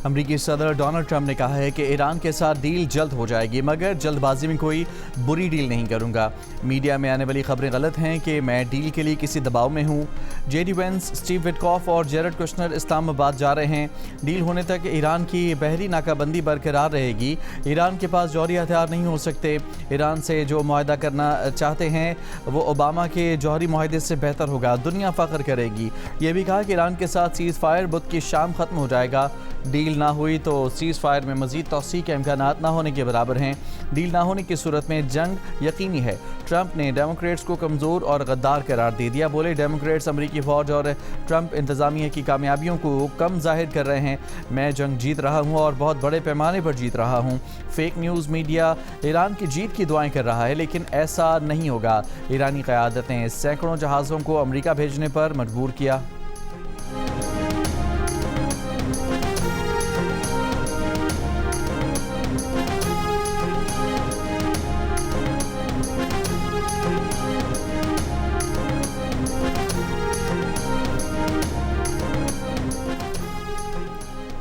امریکی صدر Donald Trump نے کہا ہے کہ ایران کے ساتھ ڈیل جلد ہو جائے گی مگر جلد بازی میں کوئی بری ڈیل نہیں کروں گا۔ میڈیا میں آنے والی خبریں غلط ہیں کہ میں ڈیل کے لیے کسی دباؤ میں ہوں۔ جے ڈی وینس، اسٹیو وٹکاف اور جیرڈ کشنر اسلام آباد جا رہے ہیں۔ ڈیل ہونے تک ایران کی بحری ناکہ بندی برقرار رہے گی۔ ایران کے پاس جوہری ہتھیار نہیں ہو سکتے۔ ایران سے جو معاہدہ کرنا چاہتے ہیں وہ اوباما کے جوہری معاہدے سے بہتر ہوگا، دنیا فخر کرے گی۔ یہ بھی کہا کہ ایران کے ساتھ سیز فائر بدھ کی شام ختم ہو جائے گا۔ ڈیل نہ ہوئی تو سیز فائر میں مزید توسیع کے امکانات نہ ہونے کے برابر ہیں۔ ڈیل نہ ہونے کی صورت میں جنگ یقینی ہے۔ ٹرمپ نے ڈیموکریٹس کو کمزور اور غدار قرار دے دیا۔ بولے ڈیموکریٹس امریکی فوج اور ٹرمپ انتظامیہ کی کامیابیوں کو کم ظاہر کر رہے ہیں۔ میں جنگ جیت رہا ہوں اور بہت بڑے پیمانے پر جیت رہا ہوں۔ فیک نیوز میڈیا ایران کی جیت کی دعائیں کر رہا ہے لیکن ایسا نہیں ہوگا۔ ایرانی قیادت نے سینکڑوں جہازوں کو امریکہ بھیجنے پر مجبور کیا۔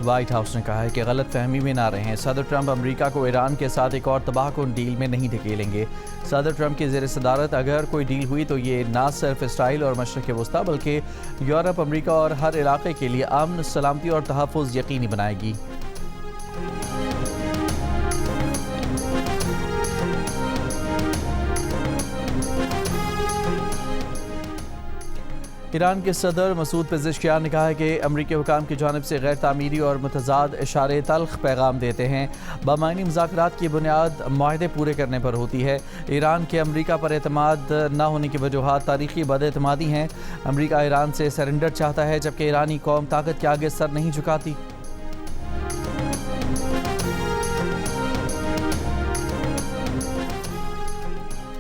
وائٹ ہاؤس نے کہا ہے کہ غلط فہمی میں نہ رہیں۔ صدر ٹرمپ امریکہ کو ایران کے ساتھ ایک اور تباہ کن ڈیل میں نہیں دھکیلیں گے۔ صدر ٹرمپ کی زیر صدارت اگر کوئی ڈیل ہوئی تو یہ نہ صرف اسرائیل اور مشرق وسطیٰ بلکہ یورپ، امریکہ اور ہر علاقے کے لیے امن، سلامتی اور تحفظ یقینی بنائے گی۔ ایران کے صدر مسعود پزشکیان نے کہا ہے کہ امریکی حکام کی جانب سے غیر تعمیری اور متضاد اشارے تلخ پیغام دیتے ہیں۔ بامعنی مذاکرات کی بنیاد معاہدے پورے کرنے پر ہوتی ہے۔ ایران کے امریکہ پر اعتماد نہ ہونے کی وجوہات تاریخی بد اعتمادی ہیں۔ امریکہ ایران سے سرنڈر چاہتا ہے جبکہ ایرانی قوم طاقت کے آگے سر نہیں جھکاتی۔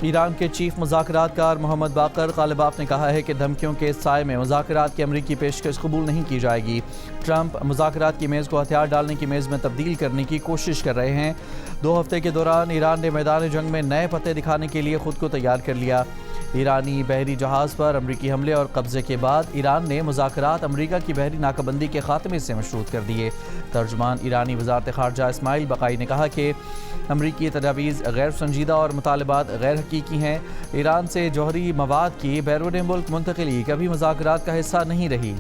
ایران کے چیف مذاکرات کار محمد باقر غالباف نے کہا ہے کہ دھمکیوں کے سائے میں مذاکرات کی امریکی پیشکش قبول نہیں کی جائے گی۔ ٹرمپ مذاکرات کی میز کو ہتھیار ڈالنے کی میز میں تبدیل کرنے کی کوشش کر رہے ہیں۔ 2 ہفتے کے دوران ایران نے میدان جنگ میں نئے پتے دکھانے کے لیے خود کو تیار کر لیا۔ ایرانی بحری جہاز پر امریکی حملے اور قبضے کے بعد ایران نے مذاکرات امریکہ کی بحری ناکہ بندی کے خاتمے سے مشروط کر دیے۔ ترجمان ایرانی وزارت خارجہ اسماعیل بقائی نے کہا کہ امریکی تجاویز غیر سنجیدہ اور مطالبات غیر حقیقی ہیں۔ ایران سے جوہری مواد کی بیرون ملک منتقلی کبھی مذاکرات کا حصہ نہیں رہی۔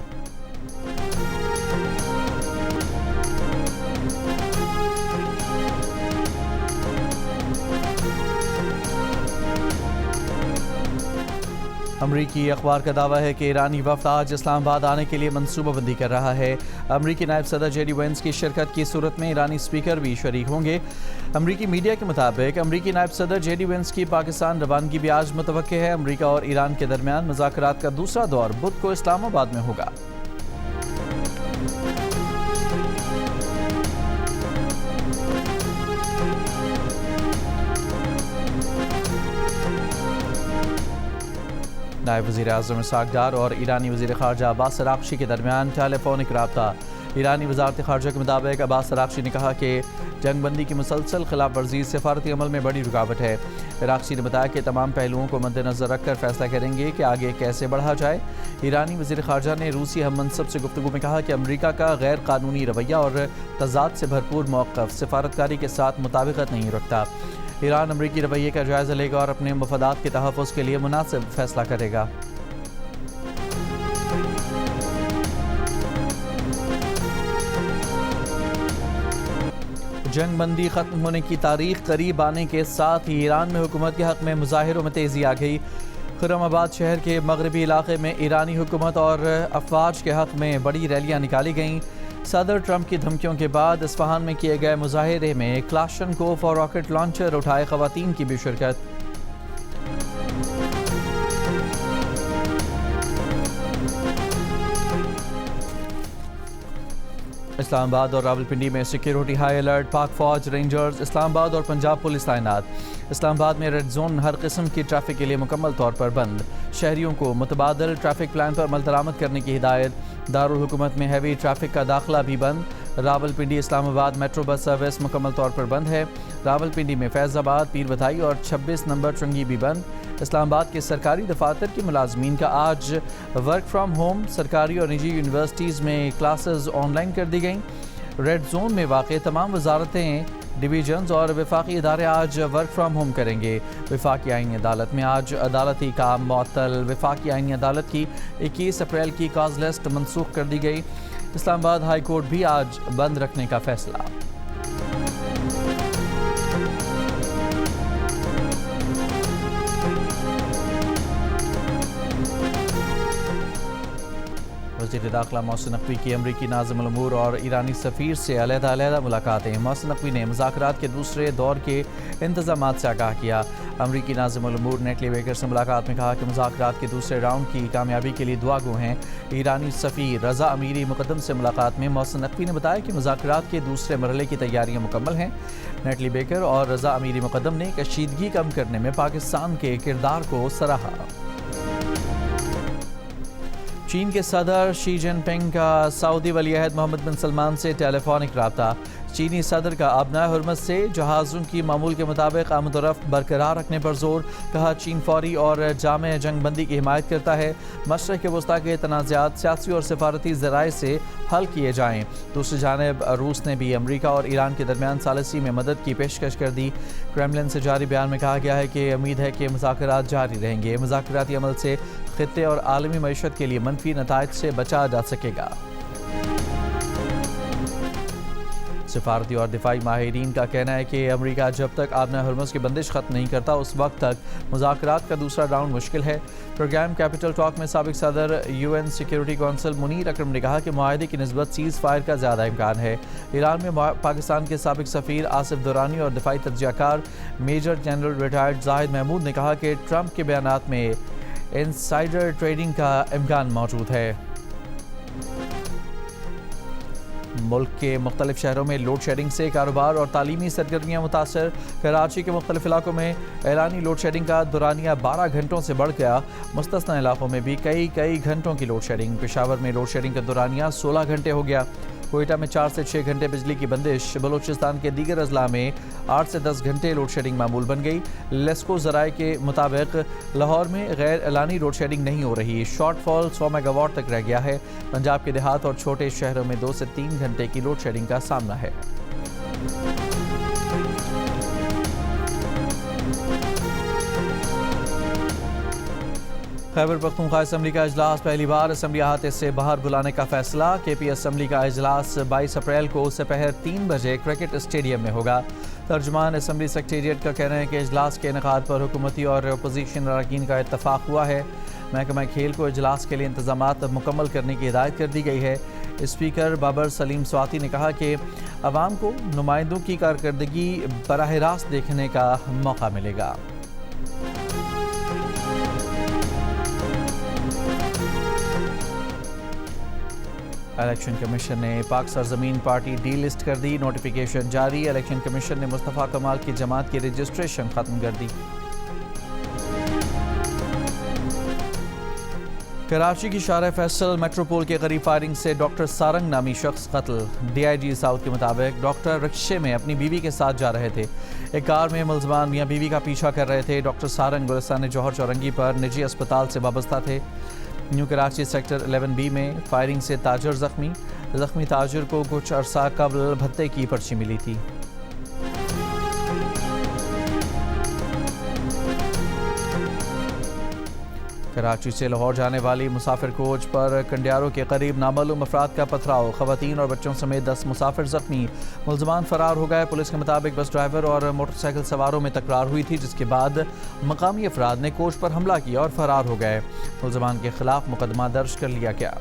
امریکی اخبار کا دعویٰ ہے کہ ایرانی وفد آج اسلام آباد آنے کے لیے منصوبہ بندی کر رہا ہے۔ امریکی نائب صدر جے ڈی وینس کی شرکت کی صورت میں ایرانی اسپیکر بھی شریک ہوں گے۔ امریکی میڈیا کے مطابق امریکی نائب صدر جے ڈی وینس کی پاکستان روانگی بھی آج متوقع ہے۔ امریکہ اور ایران کے درمیان مذاکرات کا دوسرا دور بدھ کو اسلام آباد میں ہوگا۔ نائب وزیر اعظم اسحاق ڈار اور ایرانی وزیر خارجہ عباس اراغچی کے درمیان ٹیلی فونک رابطہ۔ ایرانی وزارت خارجہ کے مطابق عباس اراغچی نے کہا کہ جنگ بندی کی مسلسل خلاف ورزی سفارتی عمل میں بڑی رکاوٹ ہے۔ اراغچی نے بتایا کہ تمام پہلوؤں کو مد نظر رکھ کر فیصلہ کریں گے کہ آگے کیسے بڑھا جائے۔ ایرانی وزیر خارجہ نے روسی ہم منصب سے گفتگو میں کہا کہ امریکہ کا غیر قانونی رویہ اور تضاد سے بھرپور موقف سفارتکاری کے ساتھ مطابقت نہیں رکھتا۔ ایران امریکی رویے کا جائزہ لے گا اور اپنے مفادات کے تحفظ کے لیے مناسب فیصلہ کرے گا۔ جنگ بندی ختم ہونے کی تاریخ قریب آنے کے ساتھ ہی ایران میں حکومت کے حق میں مظاہروں میں تیزی آ گئی۔ خرم آباد شہر کے مغربی علاقے میں ایرانی حکومت اور افواج کے حق میں بڑی ریلیاں نکالی گئیں۔ صدر ٹرمپ کی دھمکیوں کے بعد اصفہان میں کیے گئے مظاہرے میں کلاشنکوف اور راکٹ لانچر اٹھائے خواتین کی بھی شرکت۔ اسلام آباد اور راولپنڈی میں سیکیورٹی ہائی الرٹ، پاک فوج، رینجرز، اسلام آباد اور پنجاب پولیس تعینات۔ اسلام آباد میں ریڈ زون ہر قسم کی ٹریفک کے لیے مکمل طور پر بند۔ شہریوں کو متبادل ٹریفک پلان پر عمل درآمد کرنے کی ہدایت۔ دارالحکومت میں ہیوی ٹریفک کا داخلہ بھی بند۔ راولپنڈی اسلام آباد میٹرو بس سروس مکمل طور پر بند ہے۔ راولپنڈی میں فیض آباد، پیر بتائی اور 26 نمبر چنگی بھی بند۔ اسلام آباد کے سرکاری دفاتر کے ملازمین کا آج ورک فرام ہوم۔ سرکاری اور نجی یونیورسٹیز میں کلاسز آن لائن کر دی گئیں۔ ریڈ زون میں واقع تمام وزارتیں، ڈویژنز اور وفاقی ادارے آج ورک فرام ہوم کریں گے۔ وفاقی آئینی عدالت میں آج عدالتی کام معطل۔ وفاقی آئینی عدالت کی 21 اپریل کی کاز لسٹ منسوخ کر دی گئی۔ اسلام آباد ہائی کورٹ بھی آج بند رکھنے کا فیصلہ۔ وزیر داخلہ محسن نقوی کی امریکی ناظم الامور اور ایرانی سفیر سے علیحدہ ملاقاتیں۔ محسن نقوی نے مذاکرات کے دوسرے دور کے انتظامات سے آگاہ کیا۔ امریکی ناظم الامور نیٹلی بیکر سے ملاقات میں کہا کہ مذاکرات کے دوسرے راؤنڈ کی کامیابی کے لیے دعا گو ہیں۔ ایرانی سفیر رضا امیری مقدم سے ملاقات میں محسن نقوی نے بتایا کہ مذاکرات کے دوسرے مرحلے کی تیاریاں مکمل ہیں۔ نیٹلی بیکر اور رضا امیری مقدم نے کشیدگی کم کرنے میں پاکستان کے کردار کو سراہا۔ چین کے صدر شی جن پنگ کا سعودی ولی عہد محمد بن سلمان سے ٹیلی فونک رابطہ۔ چینی صدر کا آبنائے حرمت سے جہازوں کی معمول کے مطابق آمد و رفت برقرار رکھنے پر زور۔ کہا چین فوری اور جامع جنگ بندی کی حمایت کرتا ہے۔ مشرق وسطیٰ کے تنازعات سیاسی اور سفارتی ذرائع سے حل کیے جائیں۔ دوسری جانب روس نے بھی امریکہ اور ایران کے درمیان ثالثی میں مدد کی پیشکش کر دی۔ کرملن سے جاری بیان میں کہا گیا ہے کہ امید ہے کہ مذاکرات جاری رہیں گے۔ مذاکراتی عمل سے خطے اور عالمی معیشت کے لیے منفی نتائج سے بچا جا سکے گا۔ سفارتی اور دفاعی ماہرین کا کہنا ہے کہ امریکہ جب تک آبنائے ہرمز کی بندش ختم نہیں کرتا اس وقت تک مذاکرات کا دوسرا راؤنڈ مشکل ہے۔ پروگرام کیپٹل ٹاک میں سابق صدر UN سیکیورٹی کونسل منیر اکرم نے کہا کہ معاہدے کی نسبت سیز فائر کا زیادہ امکان ہے۔ ایران میں پاکستان کے سابق سفیر آصف دورانی اور دفاعی تجزیہ کار میجر جنرل ریٹائرڈ زاہد محمود نے کہا کہ ٹرمپ کے بیانات میں انسائیڈر ٹریڈنگ کا امکان موجود ہے۔ ملک کے مختلف شہروں میں لوڈ شیڈنگ سے کاروبار اور تعلیمی سرگرمیاں متاثر۔ کراچی کے مختلف علاقوں میں اعلانی لوڈ شیڈنگ کا دورانیہ 12 گھنٹوں سے بڑھ گیا۔ مستثنی علاقوں میں بھی کئی گھنٹوں کی لوڈ شیڈنگ۔ پشاور میں لوڈ شیڈنگ کا دورانیہ 16 گھنٹے ہو گیا۔ کوئٹہ میں 4 سے 6 گھنٹے بجلی کی بندش۔ بلوچستان کے دیگر اضلاع میں 8 سے 10 گھنٹے لوڈ شیڈنگ معمول بن گئی۔ لیسکو ذرائع کے مطابق لاہور میں غیر اعلانی لوڈ شیڈنگ نہیں ہو رہی۔ شارٹ فال 100 میگا واٹ تک رہ گیا ہے۔ پنجاب کے دیہات اور چھوٹے شہروں میں 2 سے 3 گھنٹے کی لوڈ شیڈنگ کا سامنا ہے۔ خیبر پختونخوا اسمبلی کا اجلاس پہلی بار اسمبلی احاطے سے باہر بلانے کا فیصلہ۔ کے پی اسمبلی کا اجلاس 22 اپریل کو سپہر 3 بجے کرکٹ اسٹیڈیم میں ہوگا۔ ترجمان اسمبلی سیکریٹریٹ کا کہنا ہے کہ اجلاس کے انعقاد پر حکومتی اور اپوزیشن اراکین کا اتفاق ہوا ہے۔ محکمہ کھیل کو اجلاس کے لیے انتظامات مکمل کرنے کی ہدایت کر دی گئی ہے۔ اسپیکر بابر سلیم سواتی نے کہا کہ عوام کو نمائندوں کی کارکردگی براہ راست دیکھنے کا موقع ملے گا۔ الیکشن کمیشن نے پاک سرزمین پارٹی ڈی لسٹ کر دی۔ نوٹیفیکیشن جاری۔ الیکشن کمیشن نے مصطفیٰ کمال کی جماعت کی رجسٹریشن ختم کر دی۔ کراچی کی شارع فیصل میٹروپول کے قریب فائرنگ سے ڈاکٹر سارنگ نامی شخص قتل۔ DIG ساؤتھ کے مطابق ڈاکٹر رکشے میں اپنی بیوی کے ساتھ جا رہے تھے۔ ایک کار میں ملزمان میاں بیوی کا پیچھا کر رہے تھے۔ ڈاکٹر سارنگ گلستان جوہر چورنگی پر نجی اسپتال سے وابستہ تھے۔ نیو کراچی سیکٹر 11B میں فائرنگ سے تاجر زخمی تاجر کو کچھ عرصہ قبل بھتے کی پرچی ملی تھی۔ کراچی سے لاہور جانے والی مسافر کوچ پر کنڈیارو کے قریب نامعلوم افراد کا پتھراؤ۔ خواتین اور بچوں سمیت 10 مسافر زخمی۔ ملزمان فرار ہو گئے۔ پولیس کے مطابق بس ڈرائیور اور موٹر سائیکل سواروں میں تکرار ہوئی تھی، جس کے بعد مقامی افراد نے کوچ پر حملہ کیا اور فرار ہو گئے۔ ملزمان کے خلاف مقدمہ درج کر لیا گیا۔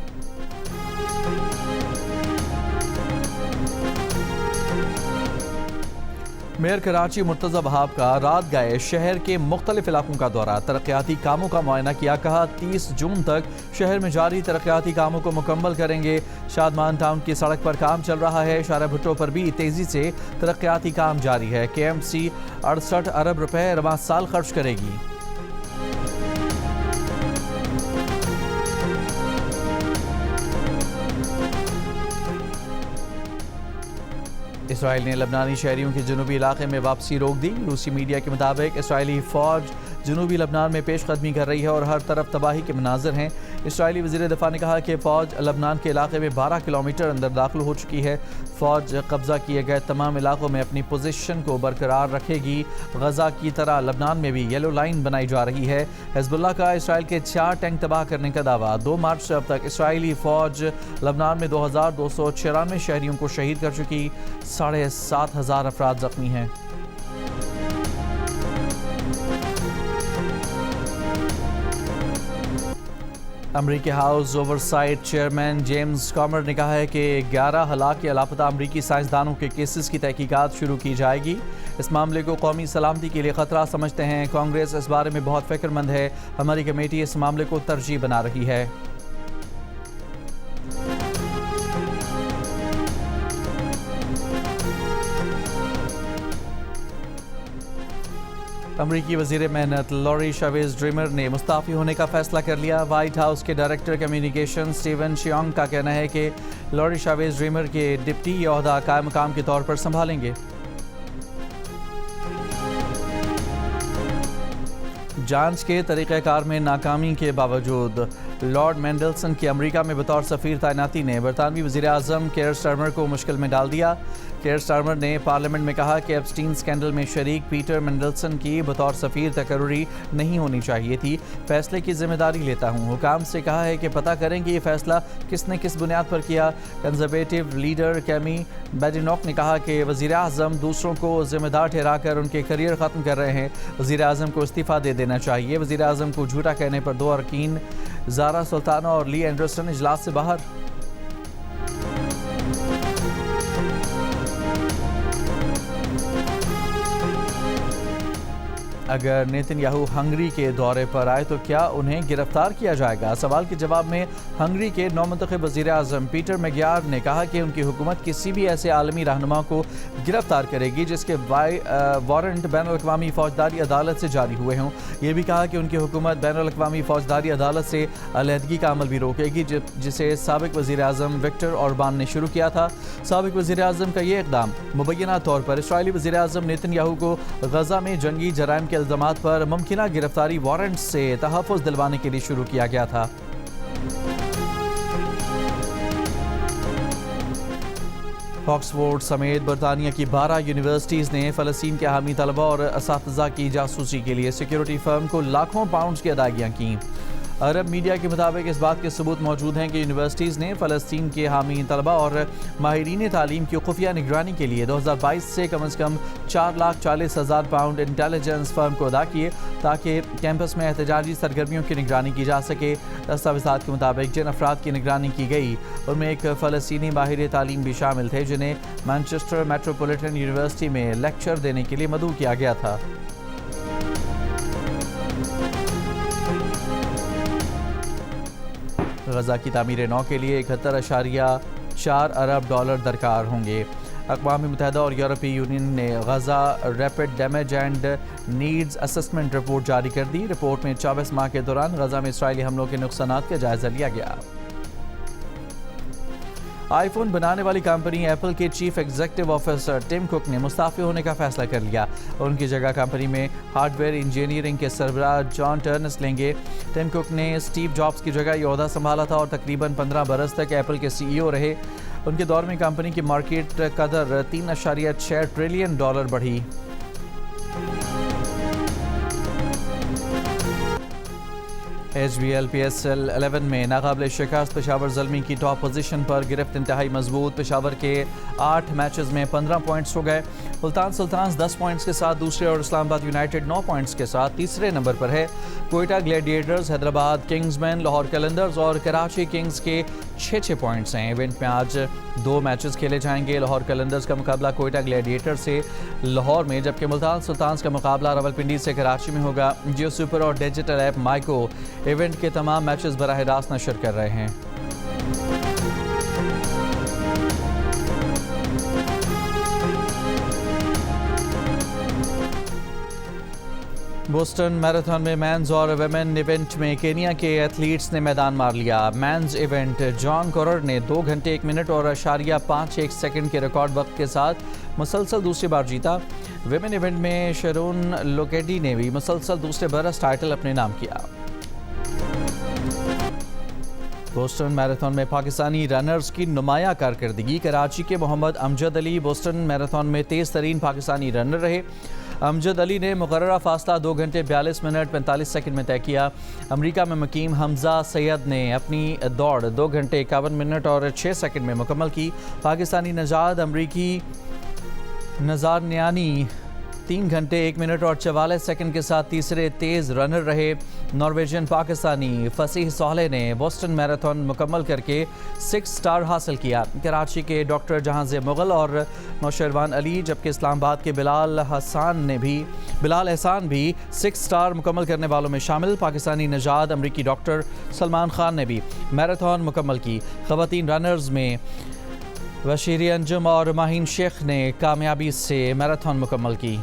میئر کراچی مرتضی وہاب کا رات گئے شہر کے مختلف علاقوں کا دورہ۔ ترقیاتی کاموں کا معائنہ کیا۔ کہا 30 جون تک شہر میں جاری ترقیاتی کاموں کو مکمل کریں گے۔ شادمان ٹاؤن کی سڑک پر کام چل رہا ہے۔ شارع بھٹو پر بھی تیزی سے ترقیاتی کام جاری ہے۔ KMC 68 ارب روپے رواں سال خرچ کرے گی۔ اسرائیل نے لبنانی شہریوں کی جنوبی علاقے میں واپسی روک دی۔ روسی میڈیا کے مطابق اسرائیلی فوج جنوبی لبنان میں پیش قدمی کر رہی ہے اور ہر طرف تباہی کے مناظر ہیں۔ اسرائیلی وزیر دفاع نے کہا کہ فوج لبنان کے علاقے میں 12 کلومیٹر اندر داخل ہو چکی ہے. فوج قبضہ کیے گئے تمام علاقوں میں اپنی پوزیشن کو برقرار رکھے گی. غزہ کی طرح لبنان میں بھی یلو لائن بنائی جا رہی ہے. حزب اللہ کا اسرائیل کے 4 ٹینک تباہ کرنے کا دعویٰ. 2 مارچ سے اب تک اسرائیلی فوج لبنان میں 2296 شہریوں کو شہید کر چکی. 7,500 افراد زخمی ہیں. امریکی ہاؤس اوورسائٹ چیئرمین جیمز کامر نے کہا ہے کہ 11 ہلاک یا لاپتہ امریکی سائنسدانوں کے کیسز کی تحقیقات شروع کی جائے گی. اس معاملے کو قومی سلامتی کے لیے خطرہ سمجھتے ہیں. کانگریس اس بارے میں بہت فکر مند ہے. ہماری کمیٹی اس معاملے کو ترجیح بنا رہی ہے. امریکی وزیر محنت لوری شاویز ڈریمر نے مستعفی ہونے کا فیصلہ کر لیا. وائٹ ہاؤس کے ڈائریکٹر کمیونیکیشن سٹیون شیونگ کا کہنا ہے کہ لوری شاویز ڈریمر کے ڈپٹی یہ عہدہ قائم مقام کے طور پر سنبھالیں گے. جانچ کے طریقہ کار میں ناکامی کے باوجود لارڈ مینڈلسن کی امریکہ میں بطور سفیر تعیناتی نے برطانوی وزیر اعظم کیئر سٹارمر کو مشکل میں ڈال دیا. کیئر سٹارمر نے پارلیمنٹ میں کہا کہ ایپسٹین سکینڈل میں شریک پیٹر مینڈلسن کی بطور سفیر تقرری نہیں ہونی چاہیے تھی. فیصلے کی ذمہ داری لیتا ہوں. حکام سے کہا ہے کہ پتہ کریں کہ یہ فیصلہ کس نے کس بنیاد پر کیا. کنزرویٹو لیڈر کیمی بیڈینوک نے کہا کہ وزیر اعظم دوسروں کو ذمہ دار ٹھہرا کر ان کے کیریئر ختم کر رہے ہیں. وزیر اعظم کو استعفیٰ دے دینا چاہیے. وزیر اعظم کو جھوٹا کہنے پر 2 اراکین زارا سلطانہ اور لی اینڈرسن اجلاس سے باہر. اگر نیتن یاہو ہنگری کے دورے پر آئے تو کیا انہیں گرفتار کیا جائے گا؟ سوال کے جواب میں ہنگری کے نومنتخب وزیر اعظم پیٹر میگیار نے کہا کہ ان کی حکومت کسی بھی ایسے عالمی رہنما کو گرفتار کرے گی جس کے وارنٹ بین الاقوامی فوجداری عدالت سے جاری ہوئے ہوں. یہ بھی کہا کہ ان کی حکومت بین الاقوامی فوجداری عدالت سے علیحدگی کا عمل بھی روکے گی جسے سابق وزیر اعظم وکٹر اوربان نے شروع کیا تھا. سابق وزیر اعظم کا یہ اقدام مبینہ طور پر اسرائیلی وزیر اعظم نیتن یاہو کو غزہ میں جنگی جرائم کے الزامات پر ممکنہ گرفتاری وارنٹ سے تحفظ دلوانے کے لیے شروع کیا گیا تھا. آکسفورڈ سمیت برطانیہ کی 12 یونیورسٹیز نے فلسطین کے حامی طلبہ اور اساتذہ کی جاسوسی کے لیے سیکیورٹی فرم کو لاکھوں پاؤنڈز کی ادائیگیاں کیں. عرب میڈیا کے مطابق اس بات کے ثبوت موجود ہیں کہ یونیورسٹیز نے فلسطین کے حامی طلبہ اور ماہرین تعلیم کی خفیہ نگرانی کے لیے 2022 سے کم از کم 4,40,000 پاؤنڈ انٹیلیجنس فرم کو ادا کیے تاکہ کیمپس میں احتجاجی سرگرمیوں کی نگرانی کی جا سکے. دستاویزات کے مطابق جن افراد کی نگرانی کی گئی ان میں ایک فلسطینی ماہر تعلیم بھی شامل تھے جنہیں مانچسٹر میٹروپولیٹن یونیورسٹی میں لیکچر دینے کے لیے مدعو کیا گیا تھا. غزہ کی تعمیر نو کے لیے 71.4 ارب ڈالر درکار ہوں گے. اقوام متحدہ اور یورپی یونین نے Gaza rapid damage and needs assessment report جاری کر دی. رپورٹ میں 24 ماہ کے دوران غزہ میں اسرائیلی حملوں کے نقصانات کا جائزہ لیا گیا. آئی فون بنانے والی کمپنی ایپل کے چیف ایگزیکٹو آفیسر ٹم کک نے مستعفی ہونے کا فیصلہ کر لیا. ان کی جگہ کمپنی میں ہارڈ ویئر انجینئرنگ کے سربراہ جان ٹرنس لیں گے. ٹم کک نے اسٹیو جابز کی جگہ یہ عہدہ سنبھالا تھا اور تقریباً 15 برس تک ایپل کے سی ای او رہے. ان کے دور میں کمپنی کی مارکیٹ قدر 3.6 ٹریلین ڈالر بڑھی. H B L P S L 11 میں ناقابل شکست پشاور زلمی کی ٹاپ پوزیشن پر گرفت انتہائی مضبوط. پشاور کے 8 میچز میں 15 پوائنٹس ہو گئے. ملتان سلطانز 10 پوائنٹس کے ساتھ دوسرے اور اسلام آباد یونائٹڈ 9 پوائنٹس کے ساتھ تیسرے نمبر پر ہے. کوئٹہ گلیڈیٹرز، حیدرآباد کنگز مین، لاہور کیلنڈرز اور کراچی کنگز کے 6 پوائنٹس ہیں. ایونٹ میں آج 2 میچز کھیلے جائیں گے. لاہور کیلنڈرز کا مقابلہ کوئٹہ گلیڈیٹر سے لاہور میں، جبکہ ملتان سلطانز کا مقابلہ راولپنڈی سے کراچی میں ہوگا. جیو سپر اور ڈیجیٹل ایپ مائیکو ایونٹ کے تمام میچز براہ راست نشر کر رہے ہیں. بوسٹن میراتھن میں مینز اور ویمن ایونٹ میں کینیا کے ایتھلیٹس نے میدان مار لیا. مینز ایونٹ جان کورر نے 2 گھنٹے 1 منٹ اور 0.51 سیکنڈ کے ریکارڈ وقت کے ساتھ مسلسل دوسری بار جیتا. ویمن ایونٹ میں شیرون لوکیڈی نے بھی مسلسل دوسرے برس ٹائٹل اپنے نام کیا. بوسٹن میراتھن میں پاکستانی رنرز کی نمایاں کارکردگی، کراچی کے محمد امجد علی بوسٹن میراتھن میں تیز ترین پاکستانی رنر رہے۔ امجد علی نے مقررہ فاصلہ 2 گھنٹے 42 منٹ 45 سیکنڈ میں طے کیا۔ امریکہ میں مقیم حمزہ سید نے اپنی دوڑ 2 گھنٹے 51 منٹ اور 6 سیکنڈ میں مکمل کی۔ پاکستانی نژاد امریکی نزار نیانی 3 گھنٹے 1 منٹ اور 44 سیکنڈ کے ساتھ تیسرے تیز رنر رہے۔ نارویجین پاکستانی فصیح صالح نے بوسٹن میراتھن مکمل کر کے 6 سٹار حاصل کیا۔ کراچی کے ڈاکٹر جہانزیب مغل اور نوشیروان علی، جبکہ اسلام آباد کے بلال احسان بھی 6 سٹار مکمل کرنے والوں میں شامل۔ پاکستانی نژاد امریکی ڈاکٹر سلمان خان نے بھی میراتھن مکمل کی۔ خواتین رنرز میں بشیری انجم اور ماہین شیخ نے کامیابی سے میراتھن مکمل کی۔